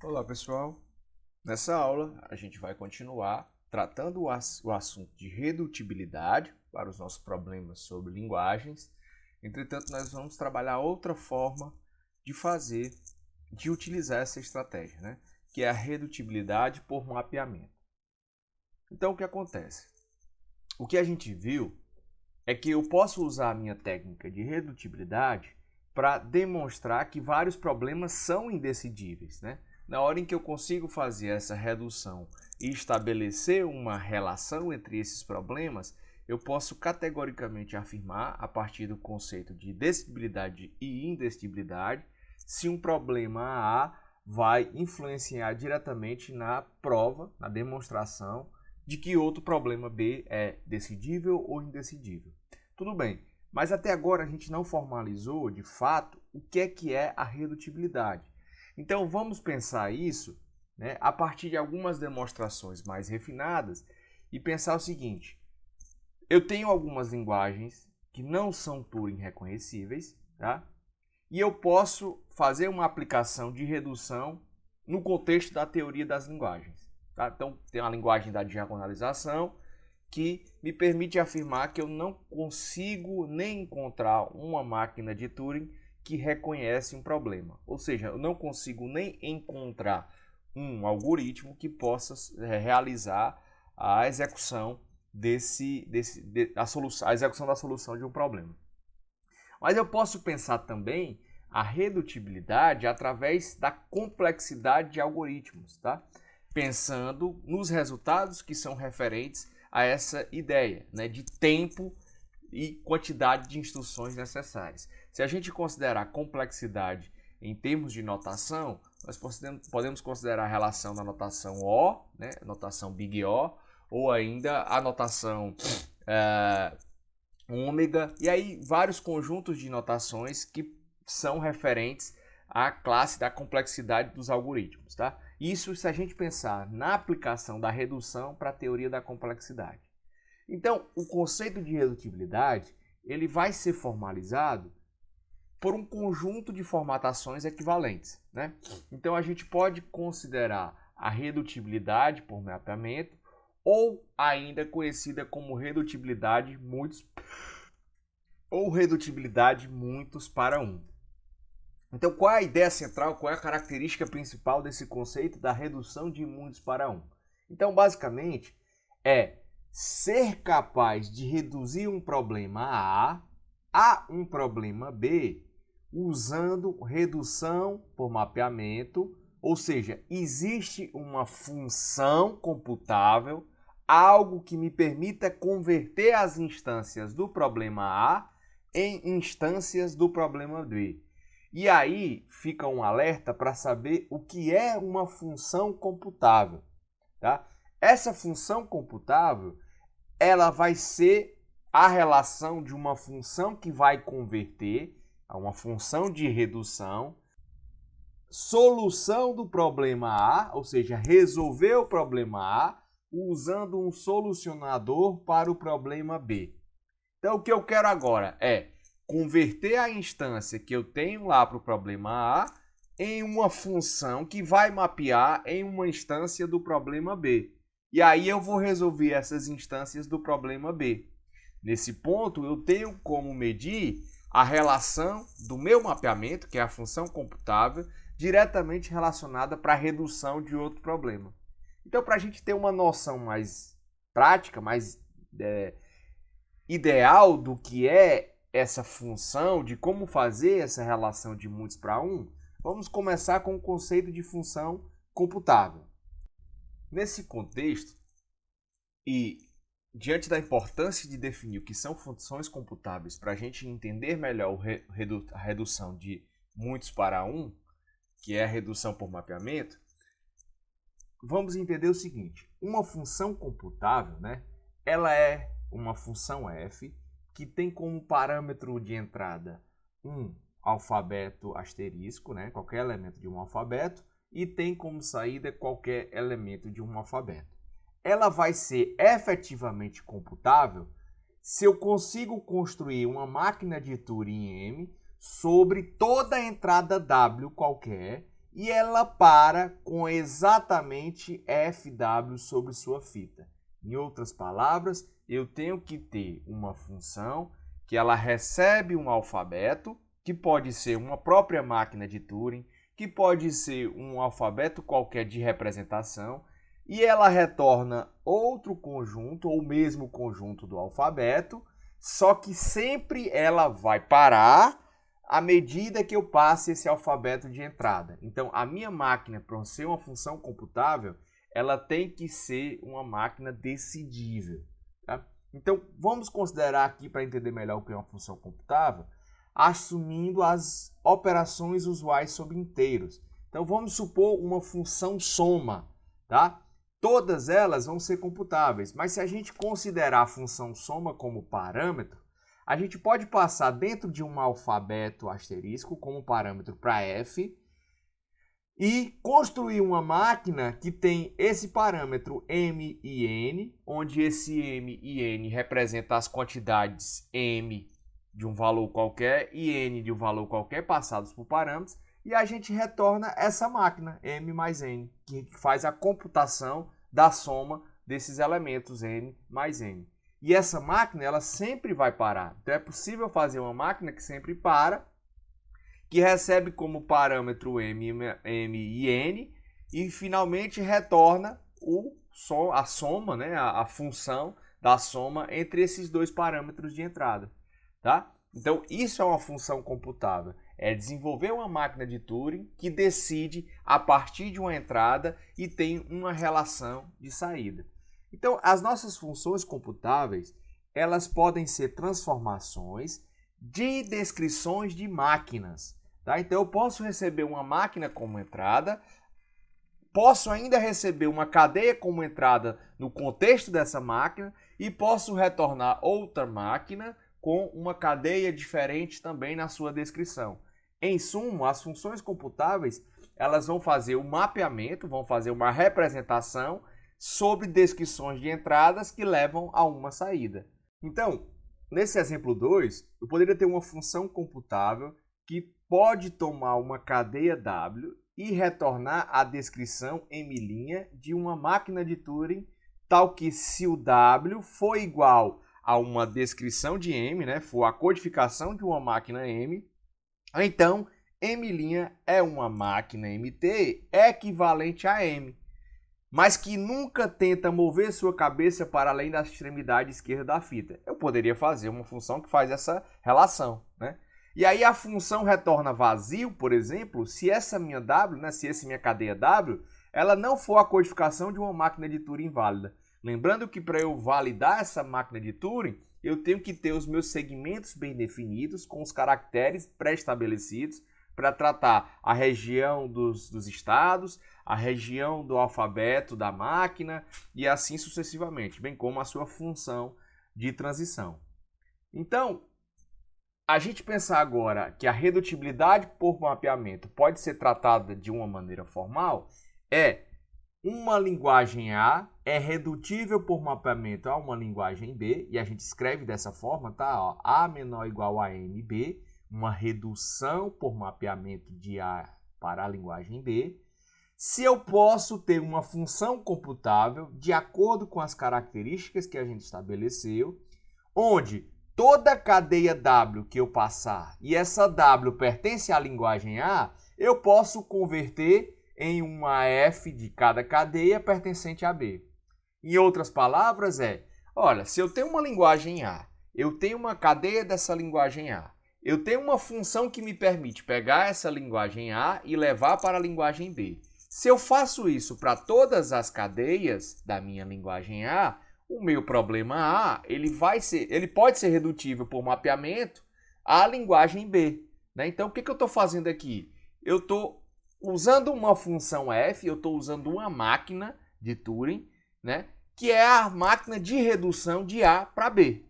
Olá, pessoal. Nessa aula, a gente vai continuar tratando o assunto de redutibilidade para os nossos problemas sobre linguagens. Entretanto, nós vamos trabalhar outra forma de utilizar essa estratégia, né? Que é a redutibilidade por mapeamento. Então, o que acontece? O que a gente viu é que eu posso usar a minha técnica de redutibilidade para demonstrar que vários problemas são indecidíveis, né? Na hora em que eu consigo fazer essa redução e estabelecer uma relação entre esses problemas, eu posso categoricamente afirmar, a partir do conceito de decidibilidade e indecidibilidade, se um problema A vai influenciar diretamente na prova, na demonstração, de que outro problema B é decidível ou indecidível. Tudo bem, mas até agora a gente não formalizou, de fato, o que é a redutibilidade. Então vamos pensar isso, né, a partir de algumas demonstrações mais refinadas e pensar o seguinte: eu tenho algumas linguagens que não são Turing reconhecíveis, tá? E eu posso fazer uma aplicação de redução no contexto da teoria das linguagens. Tá? Então, tem a linguagem da diagonalização, que me permite afirmar que eu não consigo nem encontrar uma máquina de Turing que reconhece um problema. Ou seja, eu não consigo nem encontrar um algoritmo que possa realizar a execução a execução da solução de um problema. Mas eu posso pensar também a redutibilidade através da complexidade de algoritmos, tá? Pensando nos resultados que são referentes a essa ideia, né, de tempo e quantidade de instruções necessárias. Se a gente considerar complexidade em termos de notação, nós podemos considerar a relação da notação O, né, notação Big O, ou ainda a notação ômega, e aí vários conjuntos de notações que são referentes à classe da complexidade dos algoritmos, tá? Isso se a gente pensar na aplicação da redução para a teoria da complexidade. Então, o conceito de redutibilidade, ele vai ser formalizado por um conjunto de formatações equivalentes, né? Então, a gente pode considerar a redutibilidade por mapeamento, ou ainda conhecida como redutibilidade muitos para um. Então, qual é a ideia central, qual é a característica principal desse conceito da redução de muitos para um? Então, basicamente, é ser capaz de reduzir um problema A um problema B usando redução por mapeamento, ou seja, existe uma função computável, algo que me permita converter as instâncias do problema A em instâncias do problema B. E aí fica um alerta para saber o que é uma função computável, tá? Essa função computável, ela vai ser a relação de uma função que vai converter a uma função de redução, solução do problema A, ou seja, resolver o problema A, usando um solucionador para o problema B. Então, o que eu quero agora é converter a instância que eu tenho lá para o problema A em uma função que vai mapear em uma instância do problema B. E aí eu vou resolver essas instâncias do problema B. Nesse ponto, eu tenho como medir a relação do meu mapeamento, que é a função computável, diretamente relacionada para a redução de outro problema. Então, para a gente ter uma noção mais prática, mais ideal do que é essa função, de como fazer essa relação de muitos para um, vamos começar com o conceito de função computável. Nesse contexto, e diante da importância de definir o que são funções computáveis para a gente entender melhor a redução de muitos para um, que é a redução por mapeamento, vamos entender o seguinte: uma função computável, né, ela é uma função f que tem como parâmetro de entrada um alfabeto asterisco, né, qualquer elemento de um alfabeto, e tem como saída qualquer elemento de um alfabeto. Ela vai ser efetivamente computável se eu consigo construir uma máquina de Turing M sobre toda a entrada W qualquer e ela para com exatamente FW sobre sua fita. Em outras palavras, eu tenho que ter uma função que ela recebe um alfabeto, que pode ser uma própria máquina de Turing, que pode ser um alfabeto qualquer de representação, e ela retorna outro conjunto, ou mesmo conjunto do alfabeto, só que sempre ela vai parar à medida que eu passe esse alfabeto de entrada. Então, a minha máquina, para ser uma função computável, ela tem que ser uma máquina decidível. Tá? Então, vamos considerar aqui, para entender melhor o que é uma função computável, assumindo as operações usuais sobre inteiros. Então, vamos supor uma função soma, tá? Todas elas vão ser computáveis, mas se a gente considerar a função soma como parâmetro, a gente pode passar dentro de um alfabeto asterisco como parâmetro para f e construir uma máquina que tem esse parâmetro m e n, onde esse m e n representa as quantidades m de um valor qualquer e n de um valor qualquer passados por parâmetros, e a gente retorna essa máquina, m mais n, que faz a computação da soma desses elementos n mais n. E essa máquina, ela sempre vai parar. Então é possível fazer uma máquina que sempre para, que recebe como parâmetro m e n, e finalmente retorna a soma, né, a função da soma entre esses dois parâmetros de entrada. Tá? Então isso é uma função computável. É desenvolver uma máquina de Turing que decide a partir de uma entrada e tem uma relação de saída. Então, as nossas funções computáveis, elas podem ser transformações de descrições de máquinas. Tá? Então, eu posso receber uma máquina como entrada, posso ainda receber uma cadeia como entrada no contexto dessa máquina e posso retornar outra máquina com uma cadeia diferente também na sua descrição. Em suma, as funções computáveis, elas vão fazer o mapeamento, vão fazer uma representação sobre descrições de entradas que levam a uma saída. Então, nesse exemplo 2, eu poderia ter uma função computável que pode tomar uma cadeia W e retornar a descrição M' de uma máquina de Turing, tal que se o W for igual a uma descrição de M, né, for a codificação de uma máquina M, então M' é uma máquina MT equivalente a M, mas que nunca tenta mover sua cabeça para além da extremidade esquerda da fita. Eu poderia fazer uma função que faz essa relação, né? E aí a função retorna vazio, por exemplo, se essa minha W, né, se essa minha cadeia W, ela não for a codificação de uma máquina de Turing válida. Lembrando que para eu validar essa máquina de Turing, eu tenho que ter os meus segmentos bem definidos, com os caracteres pré-estabelecidos, para tratar a região dos estados, a região do alfabeto da máquina e assim sucessivamente, bem como a sua função de transição. Então, a gente pensar agora que a redutibilidade por mapeamento pode ser tratada de uma maneira formal, uma linguagem A é redutível por mapeamento a uma linguagem B, e a gente escreve dessa forma, tá? Ó, A menor ou igual a MB, uma redução por mapeamento de A para a linguagem B. Se eu posso ter uma função computável de acordo com as características que a gente estabeleceu, onde toda cadeia W que eu passar e essa W pertence à linguagem A, eu posso converter em uma F de cada cadeia pertencente a B. Em outras palavras, olha, se eu tenho uma linguagem A, eu tenho uma cadeia dessa linguagem A, eu tenho uma função que me permite pegar essa linguagem A e levar para a linguagem B. Se eu faço isso para todas as cadeias da minha linguagem A, o meu problema A ele pode ser redutível por mapeamento à linguagem B. Né? Então, o que eu estou fazendo aqui? Eu estou usando uma função f, eu estou usando uma máquina de Turing, né? Que é a máquina de redução de A para B.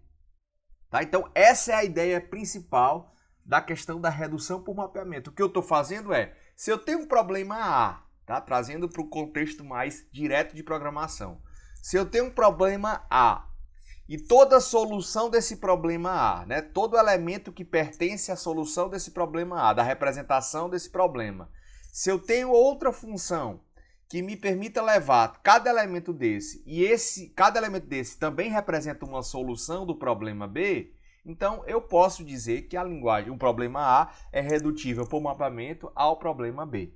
Tá? Então, essa é a ideia principal da questão da redução por mapeamento. O que eu estou fazendo se eu tenho um problema A, tá? Trazendo para o contexto mais direto de programação. Se eu tenho um problema A e toda a solução desse problema A, né? Todo elemento que pertence à solução desse problema A, da representação desse problema, Se eu tenho outra função que me permita levar cada elemento desse, e cada elemento desse também representa uma solução do problema B, então eu posso dizer que o problema A é redutível por mapeamento ao problema B.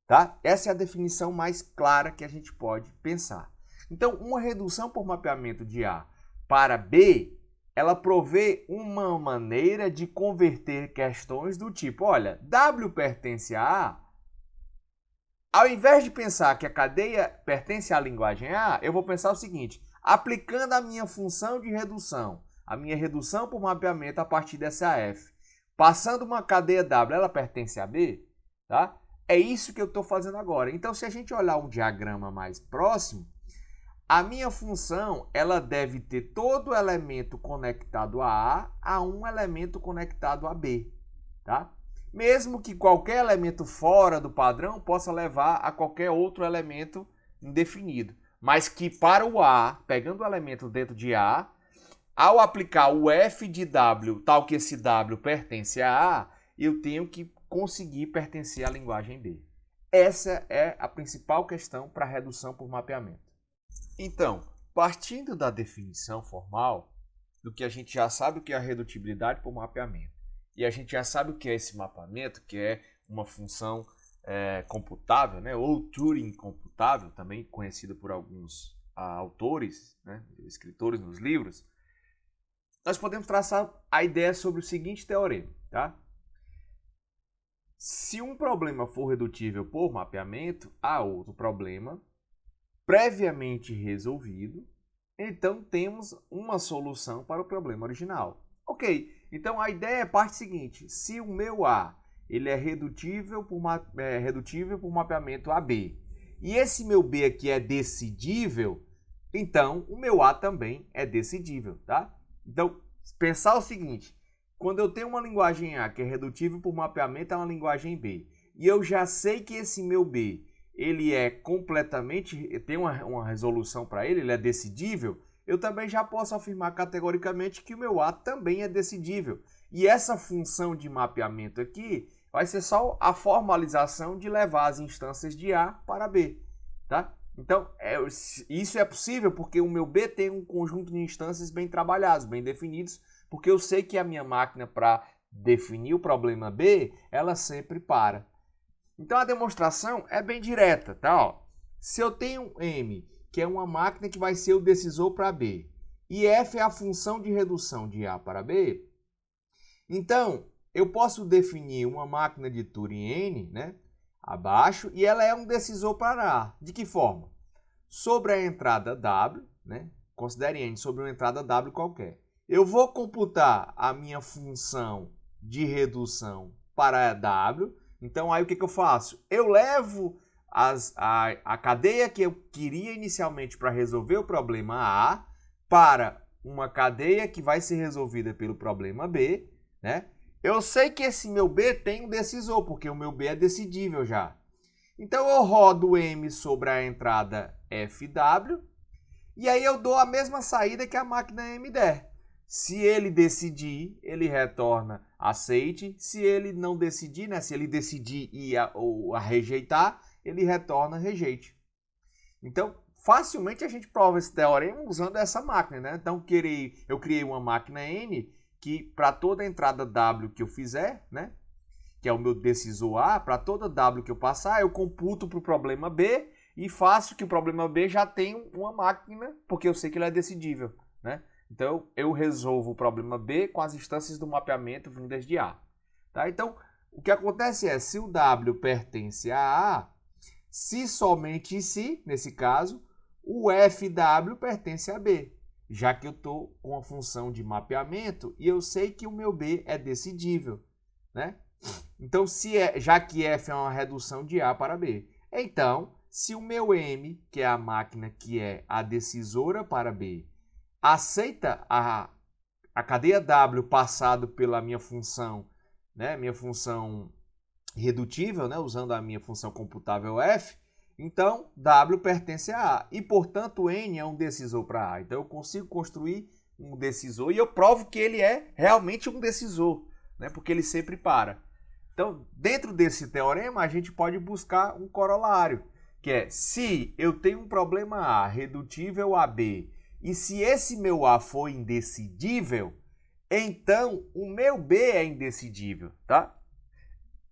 Tá? Essa é a definição mais clara que a gente pode pensar. Então, uma redução por mapeamento de A para B, ela provê uma maneira de converter questões do tipo, olha, W pertence a A. Ao invés de pensar que a cadeia pertence à linguagem A, eu vou pensar o seguinte, aplicando a minha função de redução, a minha redução por mapeamento a partir dessa F, passando uma cadeia W, ela pertence a B, tá? É isso que eu estou fazendo agora. Então, se a gente olhar um diagrama mais próximo, a minha função ela deve ter todo elemento conectado a um elemento conectado a B. Tá? Mesmo que qualquer elemento fora do padrão possa levar a qualquer outro elemento indefinido. Mas que para o A, pegando o elemento dentro de A, ao aplicar o F de W, tal que esse W pertence a A, eu tenho que conseguir pertencer à linguagem B. Essa é a principal questão para a redução por mapeamento. Então, partindo da definição formal, do que a gente já sabe o que é a redutibilidade por mapeamento, e a gente já sabe o que é esse mapeamento, que é uma função computável, né, ou Turing computável, também conhecida por alguns autores, né, escritores nos livros, nós podemos traçar a ideia sobre o seguinte teorema, tá? Se um problema for redutível por mapeamento a outro problema previamente resolvido, então temos uma solução para o problema original. Ok, então a ideia é a parte seguinte, se o meu A ele é redutível por mapeamento a B, e esse meu B aqui é decidível, então o meu A também é decidível, tá? Então, pensar o seguinte, quando eu tenho uma linguagem A que é redutível por mapeamento a uma linguagem B, e eu já sei que esse meu B, ele é completamente, tem uma resolução para ele é decidível, eu também já posso afirmar categoricamente que o meu A também é decidível. E essa função de mapeamento aqui vai ser só a formalização de levar as instâncias de A para B, tá? Então, isso é possível porque o meu B tem um conjunto de instâncias bem trabalhados, bem definidos, porque eu sei que a minha máquina, para definir o problema B, ela sempre para. Então, a demonstração é bem direta, tá? Ó, se eu tenho M, que é uma máquina que vai ser o decisor para B, e F é a função de redução de A para B, então, eu posso definir uma máquina de Turing N, né, abaixo, e ela é um decisor para A. De que forma? Sobre a entrada W, né, considere N sobre uma entrada W qualquer. Eu vou computar a minha função de redução para W. Então, aí o que eu faço? Eu levo a cadeia que eu queria inicialmente para resolver o problema A para uma cadeia que vai ser resolvida pelo problema B, né? Eu sei que esse meu B tem um decisor, porque o meu B é decidível já. Então, eu rodo M sobre a entrada FW e aí eu dou a mesma saída que a máquina M der. Se ele decidir, ele retorna aceite. Se ele não decidir, né? Se ele decidir e a rejeitar, ele retorna rejeite. Então, facilmente a gente prova esse teorema usando essa máquina, né? Então, eu criei uma máquina N que para toda entrada W que eu fizer, né? Que é o meu decisor A, para toda W que eu passar, eu computo para o problema B e faço que o problema B já tenha uma máquina, porque eu sei que ele é decidível, né? Então, eu resolvo o problema B com as instâncias do mapeamento vindas de A. Tá? Então, o que acontece é, se o W pertence a A, se somente se, nesse caso, o FW pertence a B, já que eu estou com a função de mapeamento e eu sei que o meu B é decidível, né? Então, já que F é uma redução de A para B, então, se o meu M, que é a máquina que é a decisora para B, aceita a cadeia W passado pela minha função, né, minha função redutível, né, usando a minha função computável F, então W pertence a A e, portanto, N é um decisor para A. Então, eu consigo construir um decisor e eu provo que ele é realmente um decisor, né, porque ele sempre para. Então, dentro desse teorema, a gente pode buscar um corolário, que é, se eu tenho um problema A redutível a B, e se esse meu A for indecidível, então o meu B é indecidível, tá?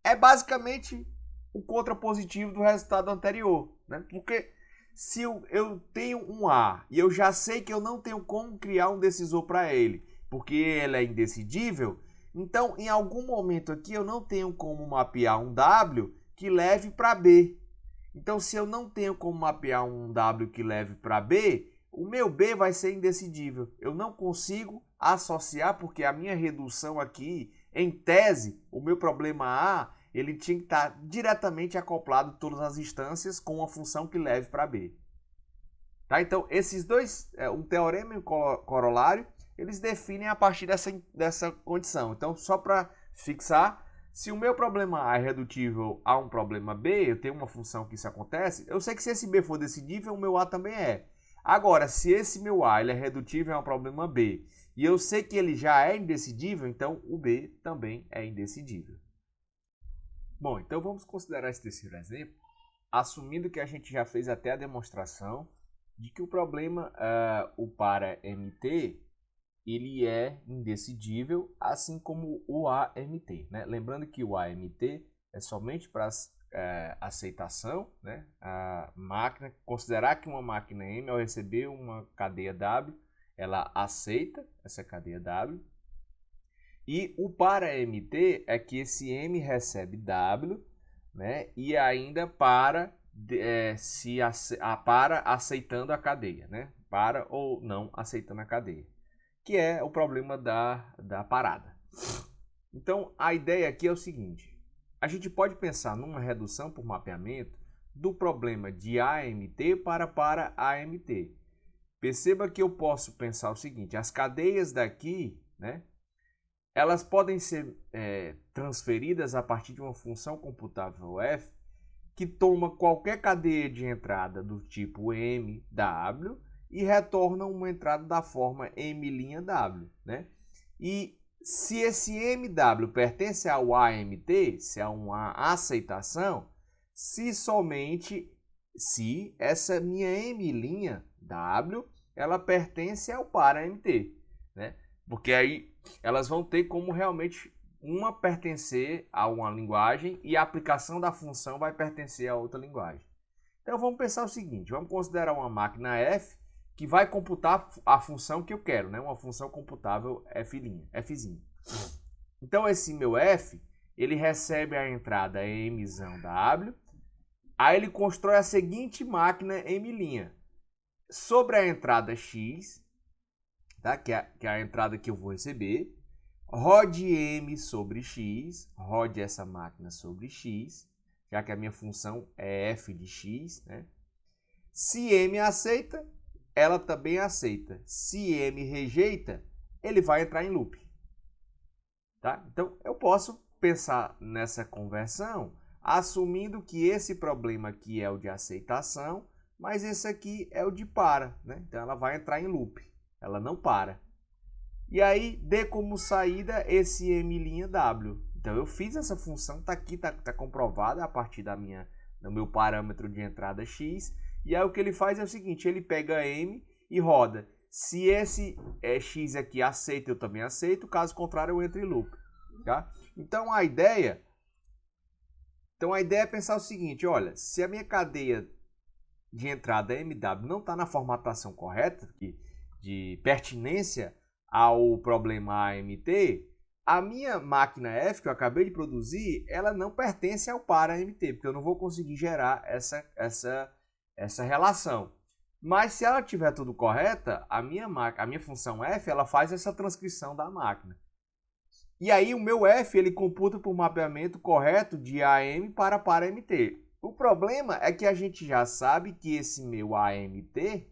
É basicamente o contrapositivo do resultado anterior, né? Porque se eu tenho um A e eu já sei que eu não tenho como criar um decisor para ele, porque ele é indecidível, então em algum momento aqui eu não tenho como mapear um W que leve para B. Então, se eu não tenho como mapear um W que leve para B, o meu B vai ser indecidível. Eu não consigo associar, porque a minha redução aqui, em tese, o meu problema A, ele tinha que estar diretamente acoplado em todas as instâncias com uma função que leve para B. Tá? Então, esses dois, um teorema e um corolário, eles definem a partir dessa condição. Então, só para fixar, se o meu problema A é redutível a um problema B, eu tenho uma função que isso acontece, eu sei que se esse B for decidível, o meu A também é. Agora, se esse meu A ele é redutível a um problema B, e eu sei que ele já é indecidível, então o B também é indecidível. Bom, então vamos considerar esse terceiro exemplo, assumindo que a gente já fez até a demonstração de que o problema, o para MT, ele é indecidível, assim como o AMT, né? Lembrando que o AMT é somente para aceitação, né? A máquina, considerar que uma máquina M, ao receber uma cadeia W, ela aceita essa cadeia W. E o para MT é que esse M recebe W, né? E ainda para aceitando a cadeia, né? Para ou não aceitando a cadeia, que é o problema da parada. Então, a ideia aqui é o seguinte, a gente pode pensar numa redução por mapeamento do problema de AMT para AMT. Perceba que eu posso pensar o seguinte, as cadeias daqui, né, elas podem ser transferidas a partir de uma função computável f que toma qualquer cadeia de entrada do tipo MW e retorna uma entrada da forma M'(W), né? E se esse MW pertence ao AMT, se é uma aceitação, somente se essa minha M'(W) ela pertence ao para MT, né? Porque aí elas vão ter como realmente uma pertencer a uma linguagem e a aplicação da função vai pertencer a outra linguagem. Então vamos pensar o seguinte, vamos considerar uma máquina f que vai computar a função que eu quero, né? Uma função computável fzinho. Então esse meu f, ele recebe a entrada m(w), aí ele constrói a seguinte máquina m'. Sobre a entrada x, tá? que é a entrada que eu vou receber, rode m sobre x, rode essa máquina sobre x, já que a minha função é f de x, né? Se m aceita, ela também aceita. Se m rejeita, ele vai entrar em loop. Tá? Então, eu posso pensar nessa conversão assumindo que esse problema aqui é o de aceitação, mas esse aqui é o de para, né? Então, ela vai entrar em loop, ela não para. E aí, dê como saída esse M'(W). Então, eu fiz essa função, está aqui, está comprovada a partir do meu parâmetro de entrada x. E aí, o que ele faz é o seguinte, ele pega M e roda. Se esse x aqui aceita, eu também aceito. Caso contrário, eu entro em loop. Tá? Então, a ideia é pensar o seguinte, olha, se a minha cadeia de entrada MW não está na formatação correta, de pertinência ao problema AMT, a minha máquina F que eu acabei de produzir, ela não pertence ao para AMT, porque eu não vou conseguir gerar essa relação. Mas se ela tiver tudo correta, a minha função F, ela faz essa transcrição da máquina. E aí o meu F, ele computa por mapeamento correto de AM para MT. O problema é que a gente já sabe que esse meu AMT,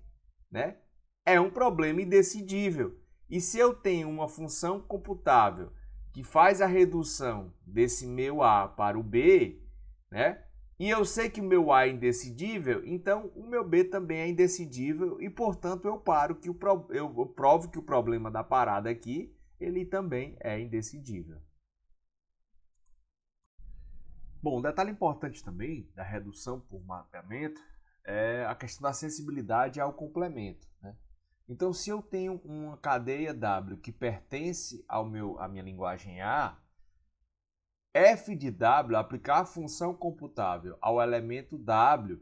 né, é um problema indecidível. E se eu tenho uma função computável que faz a redução desse meu A para o B, né, e eu sei que o meu A é indecidível, então o meu B também é indecidível e, portanto, eu provo que o problema da parada aqui, ele também é indecidível. Bom, um detalhe importante também da redução por mapeamento é a questão da sensibilidade ao complemento, né? Então, se eu tenho uma cadeia W que pertence à minha linguagem A, f de W, aplicar a função computável ao elemento W,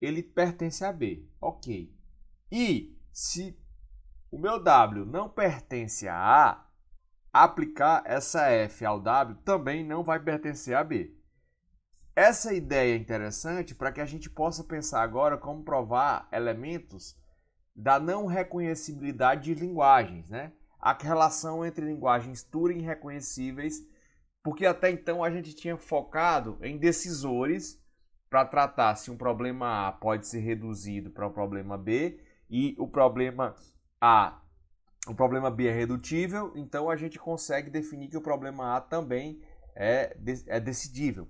ele pertence a B, ok. E se o meu W não pertence a A, aplicar essa f ao W também não vai pertencer a B. Essa ideia é interessante para que a gente possa pensar agora como provar elementos da não reconhecibilidade de linguagens, né? A relação entre linguagens Turing reconhecíveis, porque até então a gente tinha focado em decisores para tratar se um problema A pode ser reduzido para um problema B e o problema B é redutível, então a gente consegue definir que o problema A também é decidível,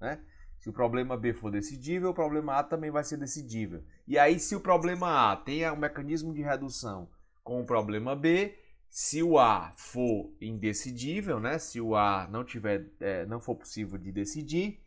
né? Se o problema B for decidível, o problema A também vai ser decidível. E aí, se o problema A tem um mecanismo de redução com o problema B, se o A for indecidível, né? Se o A não for possível de decidir,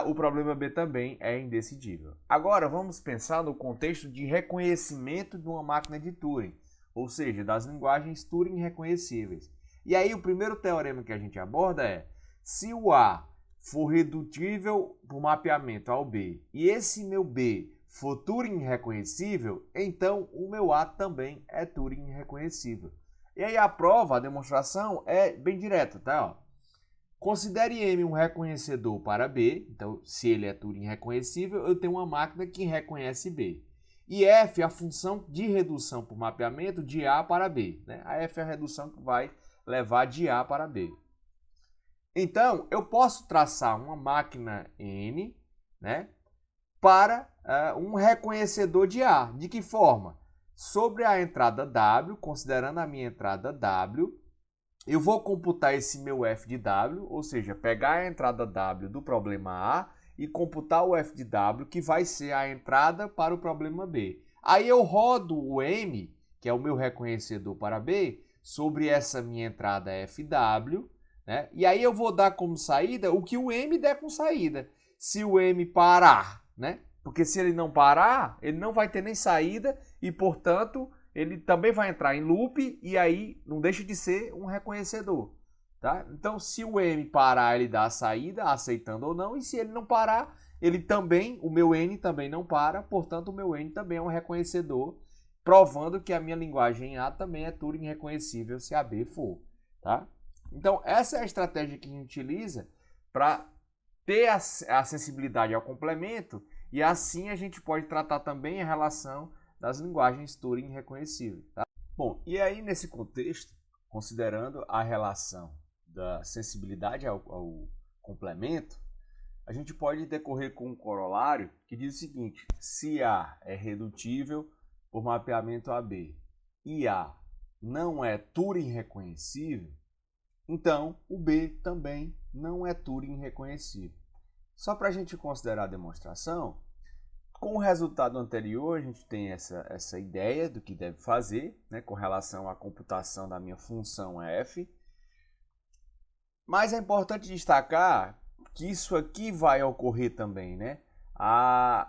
o problema B também é indecidível. Agora, vamos pensar no contexto de reconhecimento de uma máquina de Turing, ou seja, das linguagens Turing reconhecíveis. E aí, o primeiro teorema que a gente aborda é: se o A for redutível por mapeamento ao B e esse meu B for Turing reconhecível, então o meu A também é Turing reconhecível. E aí a prova, a demonstração é bem direta, tá? Ó. Considere M um reconhecedor para B, então se ele é Turing reconhecível, eu tenho uma máquina que reconhece B. E F a função de redução por mapeamento de A para B, né? A F é a redução que vai levar de A para B. Então, eu posso traçar uma máquina N, né, para um reconhecedor de A. De que forma? Sobre a entrada W, considerando a minha entrada W, eu vou computar esse meu f de W, ou seja, pegar a entrada W do problema A e computar o f de W, que vai ser a entrada para o problema B. Aí eu rodo o M, que é o meu reconhecedor para B, sobre essa minha entrada FW, né? E aí eu vou dar como saída o que o M der com saída. Se o M parar, né? Porque se ele não parar, ele não vai ter nem saída e, portanto, ele também vai entrar em loop e aí não deixa de ser um reconhecedor. Tá? Então, se o M parar, ele dá a saída, aceitando ou não, e se ele não parar, o meu N também não para, portanto, o meu N também é um reconhecedor, provando que a minha linguagem A também é Turing reconhecível se a B for. Tá? Então, essa é a estratégia que a gente utiliza para ter a sensibilidade ao complemento e assim a gente pode tratar também a relação das linguagens Turing reconhecíveis. Tá? Bom, e aí nesse contexto, considerando a relação da sensibilidade ao complemento, a gente pode decorrer com um corolário que diz o seguinte: se A é redutível por mapeamento a B e A não é Turing reconhecível, então o B também não é Turing reconhecível. Só para a gente considerar a demonstração, com o resultado anterior, a gente tem essa ideia do que deve fazer, né, com relação à computação da minha função f. Mas é importante destacar que isso aqui vai ocorrer também, né?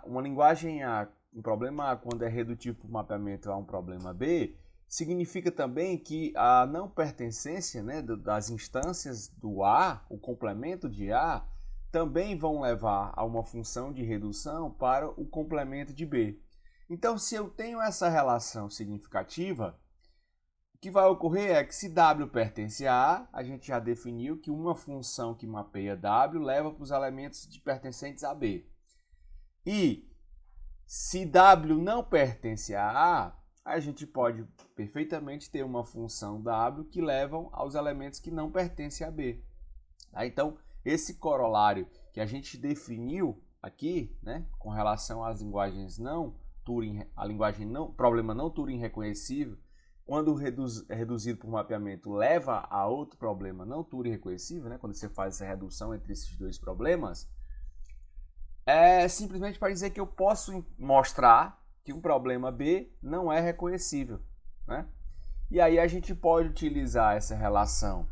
Uma linguagem A, um problema A, quando é redutivo por mapeamento a um problema B, significa também que a não pertencência, né, das instâncias do A, o complemento de A, também vão levar a uma função de redução para o complemento de B. Então, se eu tenho essa relação significativa, o que vai ocorrer é que se W pertence a A gente já definiu que uma função que mapeia W leva para os elementos pertencentes a B. E se W não pertence a A gente pode perfeitamente ter uma função W que levam aos elementos que não pertencem a B. Tá? Então, esse corolário que a gente definiu aqui, né, com relação às linguagens não Turing, problema não Turing reconhecível, quando reduzido por mapeamento leva a outro problema não Turing reconhecível, né, quando você faz essa redução entre esses dois problemas, é simplesmente para dizer que eu posso mostrar que um problema B não é reconhecível, né? E aí a gente pode utilizar essa relação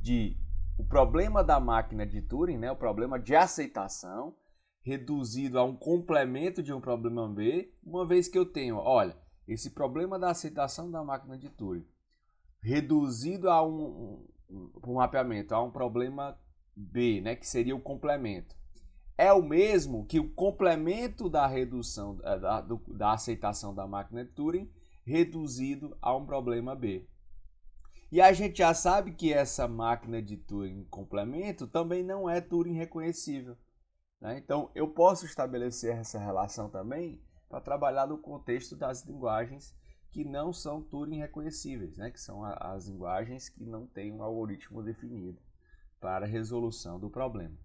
de o problema da máquina de Turing, né, o problema de aceitação, reduzido a um complemento de um problema B, uma vez que eu tenho, olha, esse problema da aceitação da máquina de Turing, reduzido a um mapeamento, a um problema B, né, que seria o complemento. É o mesmo que o complemento da redução da aceitação da máquina de Turing reduzido a um problema B. E a gente já sabe que essa máquina de Turing complemento também não é Turing reconhecível, né? Então eu posso estabelecer essa relação também para trabalhar no contexto das linguagens que não são Turing reconhecíveis, né? Que são as linguagens que não têm um algoritmo definido para a resolução do problema.